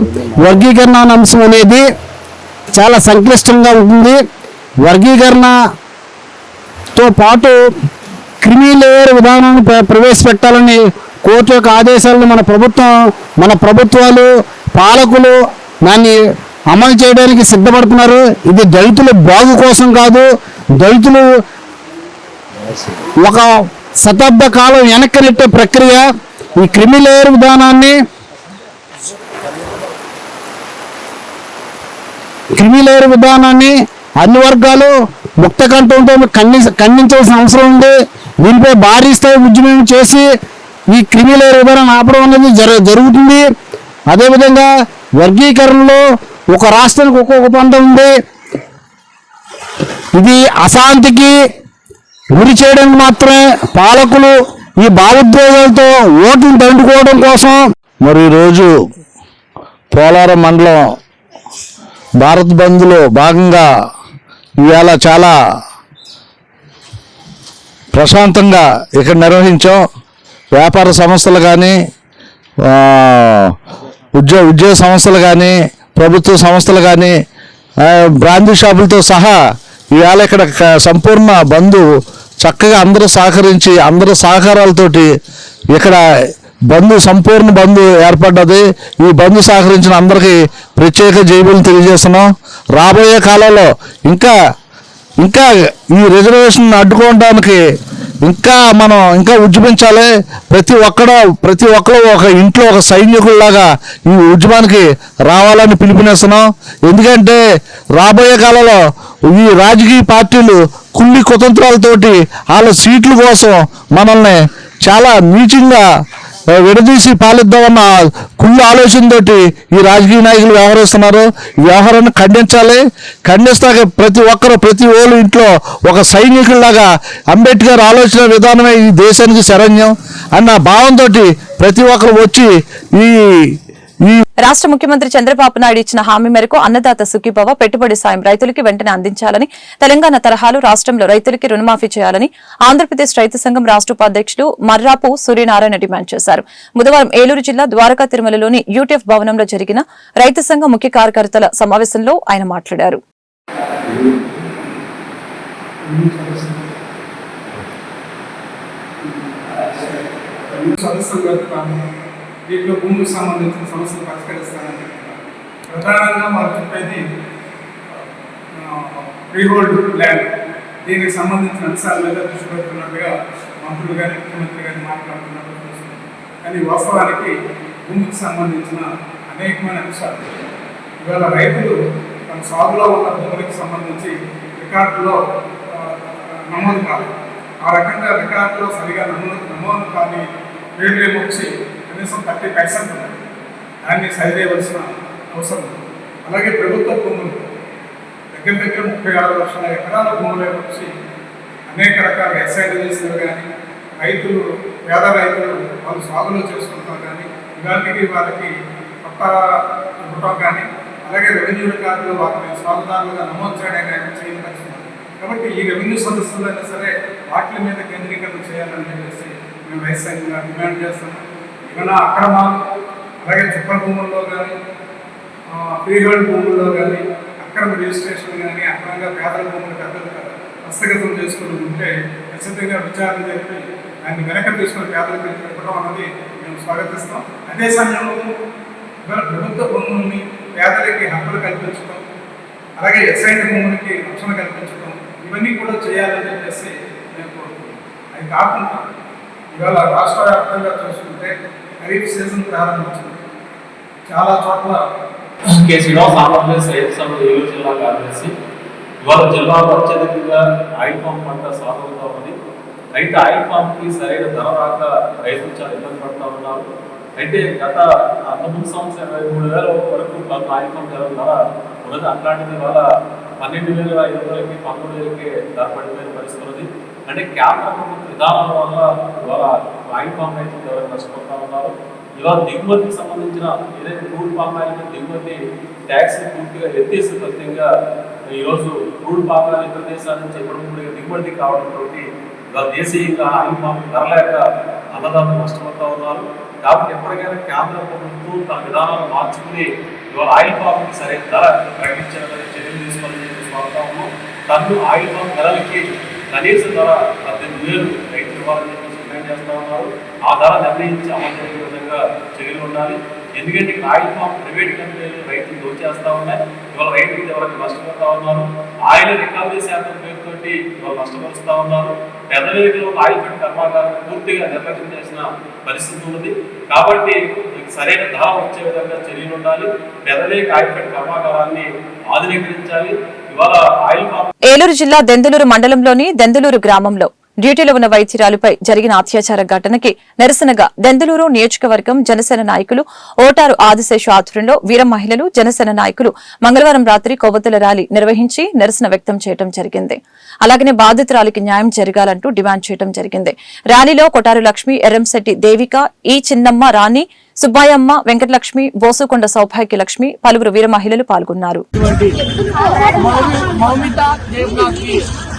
వర్గీకరణ అనే అంశం అనేది చాలా సంక్లిష్టంగా ఉంటుంది. వర్గీకరణతో పాటు క్రిమి లేయర్ విధానాన్ని ప్రవేశపెట్టాలని కోర్టు యొక్క ఆదేశాలను మన ప్రభుత్వాలు, పాలకులు దాన్ని అమలు చేయడానికి సిద్ధపడుతున్నారు. ఇది దళితుల బాగు కోసం కాదు, దళితులు ఒక శతాబ్ద కాలం వెనక్కి నెట్టే ప్రక్రియ. ఈ క్రిమి లేయర్ విధానాన్ని అన్ని వర్గాలు ముక్త కంఠంతో ఖండించాల్సిన అవసరం ఉంది. దీనిపై భారీ స్థాయి ఉద్యమం చేసి ఈ క్రిమి లేయర్ విధానాన్ని ఆపడం అనేది జరుగుతుంది. అదేవిధంగా వర్గీకరణలో ఒక రాష్ట్రానికి ఒక్కొక్క పంట ఉంది. ఇది అశాంతికి గురి చేయడానికి మాత్రమే పాలకులు ఈ భావోద్వేగాలతో ఓటును దండుకోవడం కోసం. మరి ఈరోజు పోలవరం మండలం భారత్ బంద్లో భాగంగా ఇవాళ చాలా ప్రశాంతంగా ఇక్కడ నిర్వహించాం. వ్యాపార సంస్థలు కానీ, ఉద్యోగ సంస్థలు కానీ, ప్రభుత్వ సంస్థలు కానీ, బ్రాందీ షాపులతో సహా ఇవాళ ఇక్కడ సంపూర్ణ బంధు చక్కగా అందరూ సహకరించి అందరూ సహకారాలతోటి ఇక్కడ సంపూర్ణ బంధు ఏర్పడ్డది. ఈ బంధు సహకరించిన అందరికీ ప్రత్యేక జైబులు తెలియజేస్తున్నాం. రాబోయే కాలంలో ఇంకా ఈ రిజర్వేషన్ అడ్డుకోవడానికి మనం ఉద్యమించాలి. ప్రతి ఒక్కరు ఒక ఇంట్లో ఒక సైనికుల్లాగా ఈ ఉద్యమానికి రావాలని పిలుపునిస్తున్నాం. ఎందుకంటే రాబోయే కాలంలో ఈ రాజకీయ పార్టీలు కుళ్ళి కుతంత్రాలతోటి వాళ్ళ సీట్ల కోసం మనల్ని చాలా నీచంగా విడదీసి పాలిద్దామన్న కుళ్ళు ఆలోచనతోటి ఈ రాజకీయ నాయకులు వ్యవహరిస్తున్నారు. ఈ వ్యవహారాన్ని ఖండిస్తాక ప్రతి ఓళ్ళు ఇంట్లో ఒక సైనికుల్లాగా అంబేద్కర్ ఆలోచన విధానమే ఈ దేశానికి శరణ్యం అన్న భావంతో ప్రతి ఒక్కరు వచ్చి రాష్ట్ర ముఖ్యమంత్రి చంద్రబాబు నాయుడు ఇచ్చిన హామీ మేరకు అన్నదాత సుఖీభవ పెట్టుబడి సాయం రైతులకి వెంటనే అందించాలని, తెలంగాణ తరహాలో రాష్ట్రంలో రైతులకి రుణమాఫీ చేయాలని ఆంధ్రప్రదేశ్ రైతు సంఘం రాష్ట్ర ఉపాధ్యక్షుడు మర్రాపు సూర్యనారాయణ డిమాండ్ చేశారు. బుధవారం ఏలూరు జిల్లా ద్వారకా తిరుమలలోని యూటీఎఫ్ భవనంలో జరిగిన రైతు సంఘం ముఖ్య కార్యకర్తల సమావేశంలో ఆయన మాట్లాడారు. దీంట్లో భూమికి సంబంధించిన సమస్యలు పరిష్కరిస్తానని ప్రధానంగా మనం చెప్పేది ఫ్రీహోల్డ్ ల్యాండ్, దీనికి సంబంధించిన అంశాల మీద దృష్టి పెడుతున్నట్టుగా మంత్రులు కానీ ముఖ్యమంత్రి కానీ మాట్లాడుతున్నట్టు చూస్తుంది. కానీ వాస్తవానికి భూమికి సంబంధించిన అనేకమైన అంశాలు ఇవాళ రైతులు తన సాగులో ఉన్న భూములకు సంబంధించి రికార్డులో నమోదు కాదు. ఆ రకంగా రికార్డులో సరిగా నమోదు కానీ పేర్లు వచ్చి కనీసం 30% ఉన్నాయి. దాన్ని సరిచేయవలసిన అవసరం ఉంది. అలాగే ప్రభుత్వ భూములు దగ్గర 36 లక్షల ఎకరాల భూములే వచ్చి అనేక రకాల ఎస్ఐడీలు కానీ రైతులు పేద రైతులు వాళ్ళు సాగులో చేసుకుంటాం కానీ ఇలాంటివి వాళ్ళకి కొత్త ఇవ్వటం కానీ అలాగే రెవెన్యూ రికార్డులు వాటిని సాగుదారులుగా నమోదు చేయడం కానీ చేయని పరిస్థితి. కాబట్టి ఈ రెవెన్యూ సమస్యలైనా సరే వాటి మీద కేంద్రీకరణ చేయాలని చెప్పేసి మేము రైతుగా డిమాండ్ చేస్తున్నాం. ఏమైనా అక్రమాలు అలాగే చుక్కల భూముల్లో కానీ ఫ్రీహోల్డ్ భూముల్లో కానీ అక్రమ రిజిస్ట్రేషన్ కానీ అక్రమంగా పేదల భూములు పెద్దలు హస్తగతం చేసుకుని ఉంటే ఖచ్చితంగా విచారణ జరిపి దాన్ని వెనక తీసుకుని పేదలకు పెట్టడం అన్నది మేము స్వాగతిస్తాం. అదే సమయంలో ఇవాళ ప్రభుత్వ భూముల్ని పేదలకి హక్కులు కల్పించడం అలాగే ఎస్ఐటి భూములకి రక్షణ కల్పించడం ఇవన్నీ కూడా చేయాలని చెప్పేసి మేము కోరుకుంటున్నాం. అది కాకుండా ఇవాళ రాష్ట్ర వ్యాప్తంగా చూసుకుంటే ఖరీఫ్ సీజన్ ప్రారంభించింది. చాలా చోట్ల శ్రీనివాస్ ఆంధ్రప్రదేశ్ రైతు సంఘం ఏలూరు జిల్లా కార్యదర్శి. ఇవాళ జిల్లాలో అత్యధికంగా ఆయిల్ పామ్ పంట సాగు అవుతా ఉంది. అయితే ఆయిల్ పామ్కి సరైన ధర రాక రైతులు చాలా ఇబ్బంది పడుతూ ఉన్నారు. అయితే గత అంతకుముందు సంవత్సరం 23,000 వరకు ఆయిల్ పామ్ ధర ఉన్నది. అట్లాంటిది ఇవాళ 12,500కి 13,000కి ధర పడిపోయిన పరిస్థితి ఉంది. అంటే కేంద్ర ప్రభుత్వ విధానాల వల్ల ఇవాళ ఆయిల్ పామ్ రైతులు ఎవరు నష్టపోతా ఉన్నారు. ఇవాళ దిగుమతికి సంబంధించిన ఏదైతే క్రూడ్ పామ్ ఆయిల్ దిగుమతి ట్యాక్స్ పూర్తిగా ఎత్తేసి ప్రత్యేకంగా ఈరోజు క్రూడ్ పాత్రలు ఇతర దేశాల నుంచి ఎప్పుడు దిగుబడి కావడంతో ఇవాళ దేశీయంగా ఆయిల్ పామ్ ధరలేక అన్నదాతలు నష్టపోతూ ఉన్నారు. కాబట్టి ఎప్పటికైనా కేంద్ర ప్రభుత్వం తన విధానాలు మార్చుకుని ఇవాళ ఆయిల్ పామ్కి సరైన ధర ప్రకటించాలని చర్యలు తీసుకోవాలని చెప్పి స్వాగతం ఉన్నాం. టన్ను ఆయిల్ పామ్ ధరలకి కనీస ధర 18,000 రైతులు ఇవ్వాలని చెప్పి డిమాండ్ చేస్తూ ఉన్నారు. ఆ ధర నిర్ణయించి అమలు జరిగే విధంగా చర్యలు ఉండాలి. ఎందుకంటే ఆయిల్ పామ్ ప్రైవేట్ కంపెనీలు రైతులు దోచేస్తూ ఉన్నాయి. ఇవాళ రైతులు ఎవరికి నష్టపోతూ ఉన్నారు. ఆయిల్ రికవరీ శాతం పేరుతోటి ఇవాళ నష్టపరుస్తూ ఉన్నారు. పెదవేగిలో ఆయిల్ ఫెడ్ కర్మాగారం పూర్తిగా నిర్లక్ష్యం చేసిన పరిస్థితి ఉంది. కాబట్టి సరైన ధర వచ్చే విధంగా చర్యలు ఉండాలి. పెదవేగి ఆయిల్ ఫెడ్ కర్మాగారాన్ని ఆధునీకరించాలి. ఇవాళ ఆయిల్ పామ్ ఏలూరు జిల్లా దెందులూరు మండలంలోని దెందులూరు గ్రామంలో డ్యూటీలో ఉన్న వైద్యురాలుపై జరిగిన అత్యాచార ఘటనకి నిరసనగా దెందులూరు నియోజకవర్గం జనసేన నాయకులు ఓటారు ఆదిశేషు ఆధ్వర్యంలో వీర మహిళలు జనసేన నాయకులు మంగళవారం రాత్రి కొవ్వొత్తుల ర్యాలీ నిర్వహించి నిరసన వ్యక్తం చేయడం జరిగింది. అలాగనే బాధితురాలికి న్యాయం జరగాలంటూ డిమాండ్ చేయడం జరిగింది. ర్యాలీలో కొటారు లక్ష్మి, ఎర్రంశెట్టి దేవిక, ఈ చిన్నమ్మ, రాణి, సుబ్బాయమ్మ, వెంకటలక్ష్మి, బోసుకొండ సౌభాగ్య లక్ష్మి, పలువురు వీర మహిళలు పాల్గొన్నారు.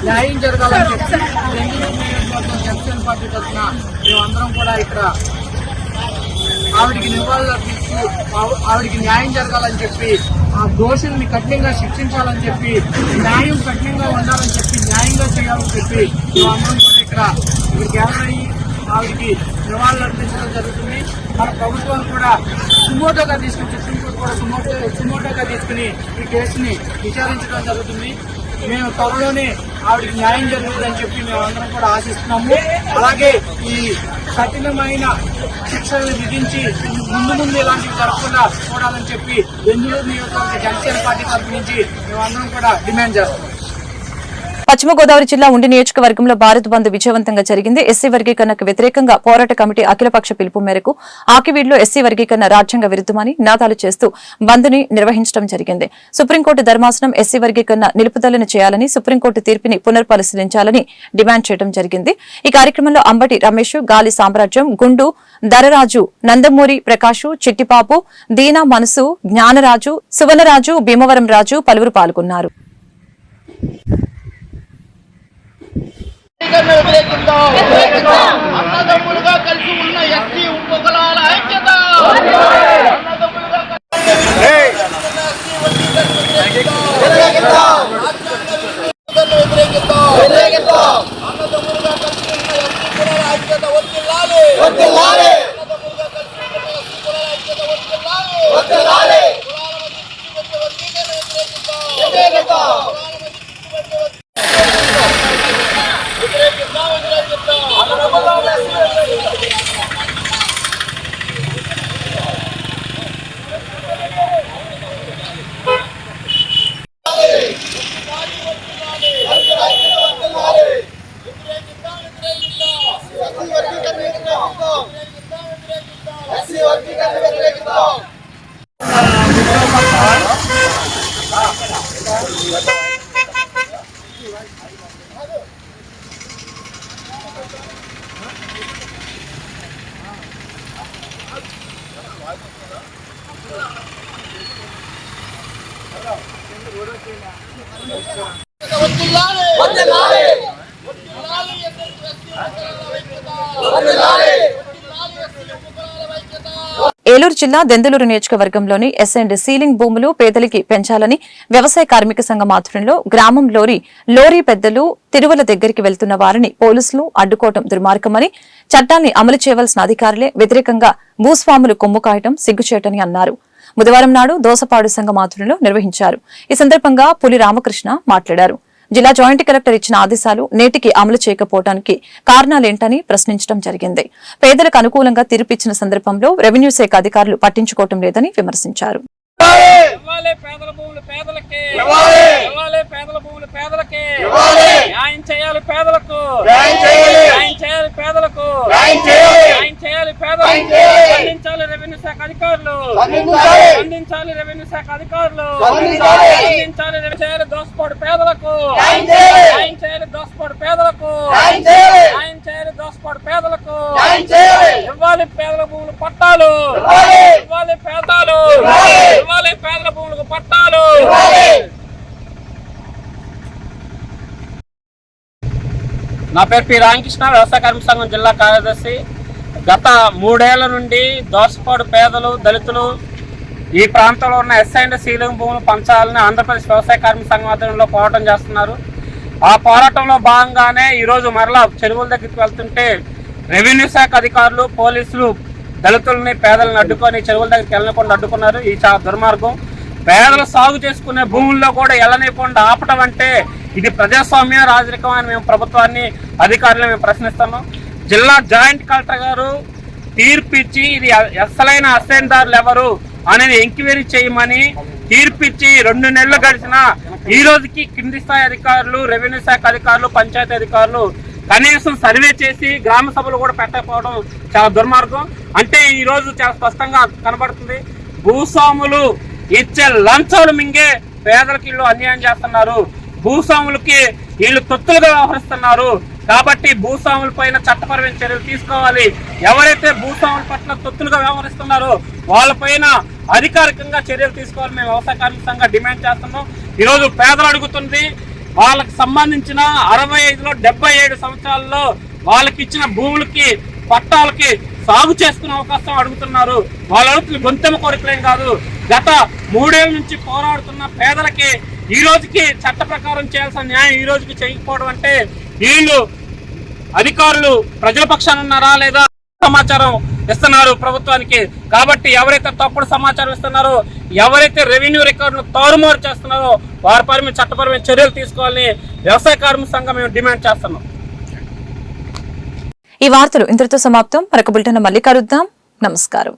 న్యాయం జరగాలని చెప్పి జనసేన పార్టీ తరఫున మేమందరం కూడా ఇక్కడ ఆవిడికి నివాళులు అర్పిస్తూ ఆవిడికి న్యాయం జరగాలని చెప్పి, ఆ దోషుల్ని కఠినంగా శిక్షించాలని చెప్పి, న్యాయం కఠినంగా ఉండాలని చెప్పి, న్యాయంగా చేయాలని చెప్పి మేమందరం కూడా ఇక్కడికి ఎవరయ్యి ఆవిడికి నివాళులు అర్పించడం జరుగుతుంది. మన ప్రభుత్వం కూడా సుమోటోగా తీసుకుని సుప్రీంకోర్టు కూడా సుమోటోగా తీసుకుని ఈ కేసుని విచారించడం జరుగుతుంది. మేము త్వరలోనే ఆవిడకి న్యాయం జరుగుతుందని చెప్పి మేము అందరం కూడా ఆశిస్తున్నాము. అలాగే ఈ కఠినమైన శిక్షలను విధించి ముందు ఇలాంటివి జరగకుండా చూడాలని చెప్పి దెందులూరు నియోజకవర్గ జనసేన పార్టీ తరఫు నుంచి మేమందరం కూడా డిమాండ్ చేస్తున్నాం. పశ్చిమ గోదావరి జిల్లా ఉండి నియోజకవర్గంలో భారత్ బంద్ విజయవంతంగా జరిగింది. ఎస్సీ వర్గీకరణకు వ్యతిరేకంగా పోరాట కమిటీ అఖిలపక్ష పిలుపు మేరకు ఆకివీడ్లో ఎస్సీ వర్గీకరణ రాజ్యాంగ విరుద్ధమని నినాదాలు చేస్తూ బంద్ ని నిర్వహించడం జరిగింది. సుప్రీంకోర్టు ధర్మాసనం ఎస్సీ వర్గీకరణ నిలుపుదలను చేయాలని, సుప్రీంకోర్టు తీర్పుని పునర్పరిశీలించాలని డిమాండ్ చేయడం జరిగింది. ఈ కార్యక్రమంలో అంబటి రమేష్, గాలి సామ్రాజ్యం, గుండు దరరాజు, నందమూరి ప్రకాశు, చిట్టిపాపు, దీనా మనసు, జ్ఞానరాజు, సువనరాజు, భీమవరం రాజు పలువురు పాల్గొన్నారు. అన్నదమ్ములుగా కలిసి ఉన్న ఎస్టీ ఉపకులాల ఐక్యత, అన్నదమ్ములుగా కలిసి ఉన్న ఎస్టీ కులాల ఐక్యత వర్ధిల్లాలి, వర్ధిల్లాలి. అన్నదమ్ములుగా కలిసి ఉన్న ఎస్టీ కులాల ఐక్యత వర్ధిల్లాలి, వర్ధిల్లాలి. కులాల మధ్య వర్గీకరణ వ్యతిరేకిద్దాం. ఏలూరు జిల్లా దెందులూరు నియోజకవర్గంలోని ఎస్ఎండ్ సీలింగ్ భూములు పేదలకి పెంచాలని వ్యవసాయ కార్మిక సంఘం ఆధ్వర్యంలో గ్రామంలోని లోరీ పెద్దలు తిరువల దగ్గరికి వెళ్తున్న వారిని పోలీసులు అడ్డుకోవడం దుర్మార్గమని, చట్టాన్ని అమలు చేయవలసిన అధికారులే వ్యతిరేకంగా భూస్వాములు కొమ్ము కాయటం సిగ్గుచేటని అన్నారు. బుధవారం నాడు దోసపాడు సంఘం ఆధ్వర్యంలో నిర్వహించారు. ఈ సందర్భంగా పులి రామకృష్ణ మాట్లాడారు. జిల్లా జాయింట్ కలెక్టర్ ఇచ్చిన ఆదేశాలు నేటికి అమలు చేయకపోవడానికి కారణాలేంటని ప్రశ్నించడం జరిగింది. పేదలకు అనుకూలంగా తీర్పిచ్చిన సందర్భంలో రెవెన్యూ శాఖ అధికారులు పట్టించుకోవడం లేదని విమర్శించారు. పేదల భూములు పేదలకే, పేదల భూములు పేదలకే, న్యాయం చేయాలి పేదలకు, న్యాయం చేయాలి పేదలకు, న్యాయం చేయాలి పేదలకు. అందించాలి రెవెన్యూ శాఖ అధికారులు, అందించాలి రెవెన్యూ శాఖ అధికారులు, అందించాలి చేయాలి దోసపాడు పేదలకు, న్యాయం చేయాలి దోసపాడు పేదలకు, న్యాయం చేయాలి దోసపాడు పేదలకు. ఇవ్వాలి పేదల భూములు పట్టాలు, ఇవ్వాలి పేదాలు, ఇవ్వాలి పేదల భూములకు పట్టాలు. నా పేరు పి రామకృష్ణ, వ్యవసాయ కార్మిక సంఘం జిల్లా కార్యదర్శి. గత 3 ఏళ్ల నుండి దోసపాడు పేదలు, దళితులు ఈ ప్రాంతంలో ఉన్న ఎస్ఐ సీలింగ్ భూములు పంచాలని ఆంధ్రప్రదేశ్ వ్యవసాయ కార్మిక సంఘం ఆధ్వర్యంలో పోరాటం చేస్తున్నారు. ఆ పోరాటంలో భాగంగానే ఈరోజు మరలా చెరువుల దగ్గరికి వెళ్తుంటే రెవెన్యూ శాఖ అధికారులు, పోలీసులు దళితులని, పేదలను అడ్డుకొని చెరువుల దగ్గరికి వెళ్ళకుండా అడ్డుకున్నారు. ఈ చాలా దుర్మార్గం. పేదలు సాగు చేసుకునే భూముల్లో కూడా వెళ్ళనివ్వకుండా ఆపటం అంటే ఇది ప్రజాస్వామ్య రాజరికం అని మేము ప్రభుత్వాన్ని, అధికారులను మేము ప్రశ్నిస్తున్నాం. జిల్లా జాయింట్ కలెక్టర్ గారు తీర్పు ఇచ్చి ఇది అసలైన అసైన్దారులు ఎవరు అనేది ఎంక్వైరీ చేయమని తీర్పిచ్చి 2 నెలలు గడిచిన ఈ రోజుకి కింది స్థాయి అధికారులు, రెవెన్యూ శాఖ అధికారులు, పంచాయతీ అధికారులు కనీసం సర్వే చేసి గ్రామ సభలు కూడా పెట్టకపోవడం చాలా దుర్మార్గం. అంటే ఈ రోజు చాలా స్పష్టంగా కనబడుతుంది, భూస్వాములు ఇచ్చే లంచాలు మింగే పేదలకి ఇల్లు అన్యాయం చేస్తున్నారు. భూస్వాములకి వీళ్ళు తొత్తులుగా వ్యవహరిస్తున్నారు. కాబట్టి భూస్వాముల పైన చట్టపరమైన చర్యలు తీసుకోవాలి. ఎవరైతే భూస్వాముల పట్ల తొత్తులుగా వ్యవహరిస్తున్నారో వాళ్ళపైన అధికారికంగా చర్యలు తీసుకోవాలి. మేము వ్యవసాయ కార్మిక సంఘంగా డిమాండ్ చేస్తున్నాం. ఈరోజు పేదలు అడుగుతుంది, వాళ్ళకి సంబంధించిన 65లో 77 సంవత్సరాల్లో వాళ్ళకి ఇచ్చిన భూములకి, పట్టాలకి సాగు చేసుకునే అవకాశం అడుగుతున్నారు. వాళ్ళ గొంతెమ్మ కోరికలేం కాదు. గత 3 ఏళ్ల నుంచి పోరాడుతున్న పేదలకి ఈ రోజుకి చట్ట ప్రకారం చేయాల్సిన న్యాయం ఈ రోజుకి చేయకపోవడం అంటే వీళ్ళు అధికారులు ప్రజల పక్షాన ఉన్నారా లేదా సమాచారం ఇస్తున్నారు ప్రభుత్వానికి. కాబట్టి ఎవరైతే తప్పుడు సమాచారం ఇస్తున్నారో, ఎవరైతే రెవెన్యూ రికార్డును తారుమారు చేస్తున్నారో వారిపై మేము చట్టపరమైన చర్యలు తీసుకోవాలని వ్యవసాయ కార్మిక సంఘం మేము డిమాండ్ చేస్తున్నాం. ఈ వార్తలు ఇంతటితో సమాప్తం. మరొక బులెటిన్ మళ్ళీ కలుద్దాం. నమస్కారం.